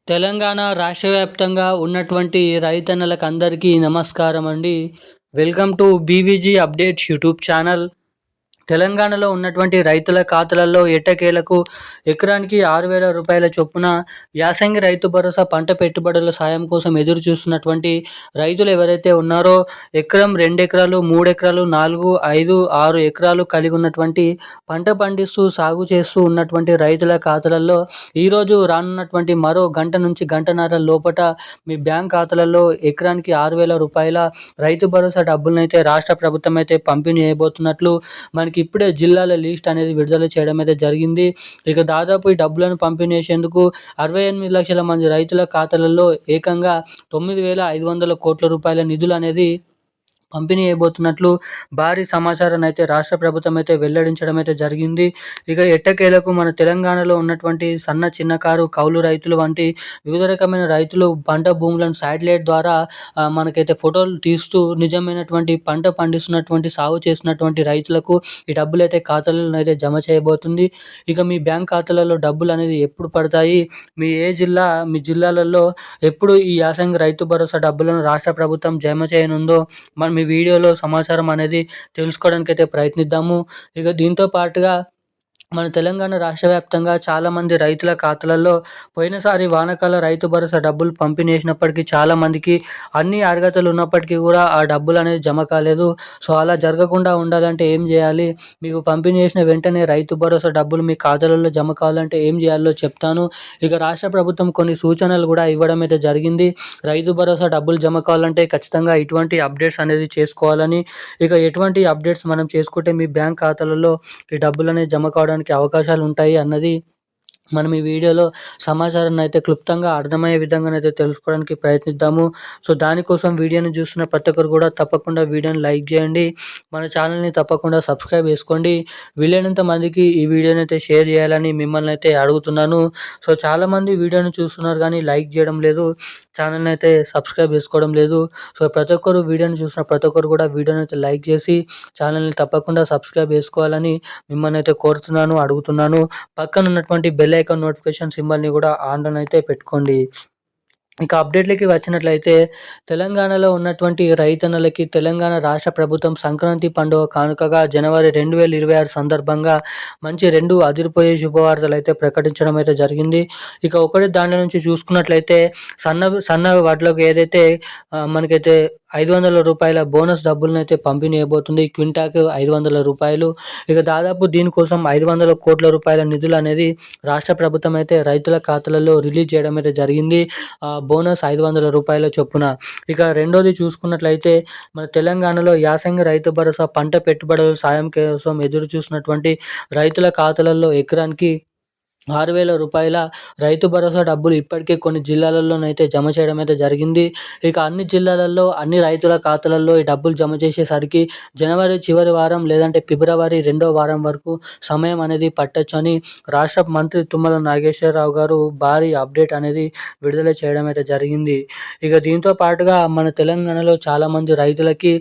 తెలంగాణ రాష్ట్ర వ్యాప్తంగా ఉన్నటువంటి రైతన్నలకు అందరికీ నమస్కారం అండి. Welcome to BVG updates YouTube channel. తెలంగాణలో ఉన్నటువంటి రైతుల ఖాతాలలో ఎట్టకేలకు ఎకరానికి 6,000 రూపాయల చొప్పున యాసంగి రైతు భరోసా పంట పెట్టుబడుల సాయం కోసం ఎదురు చూస్తున్నటువంటి రైతులు ఎవరైతే ఉన్నారో ఎకరం, 2 ఎకరాలు, 3 ఎకరాలు, 4, 5, 6 ఎకరాలు కలిగి ఉన్నటువంటి పంట పండిస్తూ సాగు చేస్తూ ఉన్నటువంటి రైతుల ఖాతాలలో ఈరోజు రానున్నటువంటి మరో గంట నుంచి గంటన్నర లోపట మీ బ్యాంక్ ఖాతాలలో ఎకరానికి 6,000 రూపాయల రైతు భరోసా డబ్బులనైతే రాష్ట్ర ప్రభుత్వం అయితే పంపిణీ చేయబోతున్నట్లు మనకి ఇప్పుడే జిల్లాల లిస్ట్ అనేది విడుదల చేయడం అయితే జరిగింది. ఇక దాదాపు ఈ డబ్బులను పంపిణీ చేసేందుకు 68 లక్షల మంది రైతుల ఖాతాలలో ఏకంగా 9,500 కోట్ల రూపాయల నిధులు అనేది పంపిణీ చేయబోతున్నట్లు భారీ సమాచారాన్ని అయితే రాష్ట్ర ప్రభుత్వం అయితే వెల్లడించడం అయితే జరిగింది. ఇక ఎట్టకేలకు మన తెలంగాణలో ఉన్నటువంటి సన్న, చిన్నకారు, కౌలు రైతులు వంటి వివిధ రకమైన రైతులు పంట భూములను శాటిలైట్ ద్వారా మనకైతే ఫోటోలు తీస్తూ నిజమైనటువంటి పంట పండిస్తున్నటువంటి, సాగు చేస్తున్నటువంటి రైతులకు ఈ డబ్బులు అయితే ఖాతాలలో అయితే జమ చేయబోతుంది. ఇక మీ బ్యాంక్ ఖాతాలలో డబ్బులు అనేది ఎప్పుడు పడతాయి, మీ జిల్లాలలో ఎప్పుడు ఈ యాసంగి రైతు భరోసా డబ్బులను రాష్ట్ర ప్రభుత్వం జమ చేయనుందో మనం ఈ వీడియోలో సమాచారం అనేది తెలుసుకోవడానికి అయితే ప్రయత్నిద్దాము. ఇక దీంతో పాటుగా మన తెలంగాణ రాష్ట్ర వ్యాప్తంగా చాలామంది రైతుల ఖాతాలలో పోయినసారి వానాకాల రైతు భరోసా డబ్బులు పంపిణీ చేసినప్పటికీ చాలామందికి అన్ని అర్హతలు ఉన్నప్పటికీ కూడా ఆ డబ్బులు అనేది జమ కాలేదు. సో అలా జరగకుండా ఉండాలంటే ఏం చేయాలి, మీకు పంపిణీ చేసిన వెంటనే రైతు భరోసా డబ్బులు మీ ఖాతాలలో జమ కావాలంటే ఏం చేయాలో చెప్తాను. ఇక రాష్ట్ర ప్రభుత్వం కొన్ని సూచనలు కూడా ఇవ్వడం అయితే జరిగింది. రైతు భరోసా డబ్బులు జమ కావాలంటే ఖచ్చితంగా ఇటువంటి అప్డేట్స్ అనేది చేసుకోవాలని, ఇక ఎటువంటి అప్డేట్స్ మనం చేసుకుంటే మీ బ్యాంక్ ఖాతాలలో ఈ డబ్బులు అనేది జమ కావడానికి అవకాశాలు ఉంటాయి అన్నది మనం ఈ వీడియోలో సమాచారాన్ని అయితే క్లుప్తంగా అర్థమయ్యే విధంగానైతే తెలుసుకోవడానికి ప్రయత్నిద్దాము. సో దానికోసం వీడియోని చూస్తున్న ప్రతి ఒక్కరు కూడా తప్పకుండా వీడియోని లైక్ చేయండి, మన ఛానల్ని తప్పకుండా సబ్స్క్రైబ్ చేసుకోండి. వీలైనంత మందికి ఈ వీడియోని అయితే షేర్ చేయాలని మిమ్మల్ని అయితే అడుగుతున్నాను. సో చాలామంది వీడియోని చూస్తున్నారు కానీ లైక్ చేయడం లేదు, ఛానల్ని అయితే సబ్స్క్రైబ్ చేసుకోవడం లేదు. సో ప్రతి ఒక్కరు వీడియోని చూసిన ప్రతి ఒక్కరు కూడా వీడియోని అయితే లైక్ చేసి ఛానల్ని తప్పకుండా సబ్స్క్రైబ్ చేసుకోవాలని మిమ్మల్ని అయితే కోరుతున్నాను, అడుగుతున్నాను. పక్కన ఉన్నటువంటి బెల్ ఐకాన్ నోటిఫికేషన్ సింబల్ని కూడా ఆన్లో అయితే పెట్టుకోండి. ఇక అప్డేట్లకి వచ్చినట్లయితే తెలంగాణలో ఉన్నటువంటి రైతన్నలకి తెలంగాణ రాష్ట్ర ప్రభుత్వం సంక్రాంతి పండుగ కానుకగా జనవరి 2026 సందర్భంగా మంచి 2 అదిరిపోయే శుభవార్తలు అయితే ప్రకటించడం అయితే జరిగింది. ఇక ఒకటి దాంట్లో నుంచి చూసుకున్నట్లయితే సన్న వడ్లకు ఏదైతే మనకైతే 500 రూపాయల బోనస్ డబ్బులను అయితే పంపిణీ చేయబోతుంది. క్వింటాకు 500 రూపాయలు. ఇక దాదాపు దీనికోసం 500 కోట్ల రూపాయల నిధులు అనేది రాష్ట్ర ప్రభుత్వం అయితే రైతుల ఖాతాలలో రిలీజ్ చేయడం అయితే జరిగింది. బోనస్ 500 రూపాయల చొప్పున. ఇక రెండోది చూసుకున్నట్లయితే మన తెలంగాణలో యాసంగి రైతు భరోసా పంట పెట్టుబడుల సాయం కోసం ఎదురు చూసినటువంటి రైతుల ఖాతాలలో ఎకరానికి 6,000 రూపాయల రైతు భరోసా డబ్బులు ఇప్పటికే కొన్ని జిల్లాలలోనైతే జమ చేయడం అయితే జరిగింది. ఇక అన్ని జిల్లాలలో అన్ని రైతుల ఖాతాలలో ఈ డబ్బులు జమ చేసేసరికి జనవరి చివరి వారం లేదంటే ఫిబ్రవరి 2వ వారం వరకు సమయం అనేది పట్టొచ్చు అని రాష్ట్ర మంత్రి తుమ్మల నాగేశ్వరరావు గారు భారీ అప్డేట్ అనేది విడుదల చేయడం అయితే జరిగింది. ఇక దీంతో పాటుగా మన తెలంగాణలో చాలామంది రైతులకి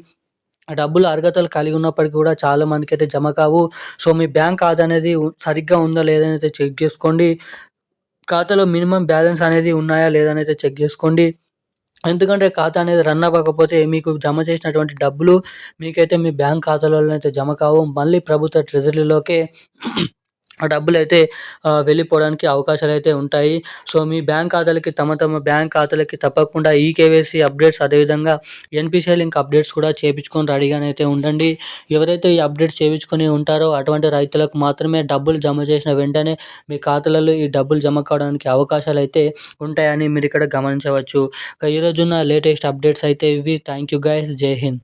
డబ్బులు అర్హతలు కలిగి ఉన్నప్పటికీ కూడా చాలా మందికి అయితే జమ కావు. సో మీ బ్యాంక్ ఖాతా అనేది సరిగ్గా ఉందా లేదని అయితే చెక్ చేసుకోండి. ఖాతాలో మినిమం బ్యాలెన్స్ అనేది ఉన్నాయా లేదని అయితే చెక్ చేసుకోండి. ఎందుకంటే ఖాతా అనేది రన్ అవ్వకపోతే మీకు జమ చేసినటువంటి డబ్బులు మీకైతే మీ బ్యాంక్ ఖాతాలలో అయితే జమ కావు. మళ్ళీ ప్రభుత్వ ట్రెజరీలోకే ఆ డబ్బులైతే వెళ్ళిపోవడానికి అవకాశాలు అయితే ఉంటాయి. సో మీ బ్యాంక్ ఖాతాలకి తమ బ్యాంక్ ఖాతాలకి తప్పకుండా ఈకేవైసీ అప్డేట్స్, అదేవిధంగా ఎన్పిసిఐ లింక్ అప్డేట్స్ కూడా చేయించుకొని రెడీగానైతే ఉండండి. ఎవరైతే ఈ అప్డేట్స్ చేయించుకొని ఉంటారో అటువంటి రైతులకు మాత్రమే డబ్బులు జమ చేసిన వెంటనే మీ ఖాతాలలో ఈ డబ్బులు జమ కావడానికి అవకాశాలు అయితే ఉంటాయని మీరు ఇక్కడ గమనించవచ్చు. ఈరోజున్న లేటెస్ట్ అప్డేట్స్ అయితే ఇవి. Thank you guys. జై హింద్.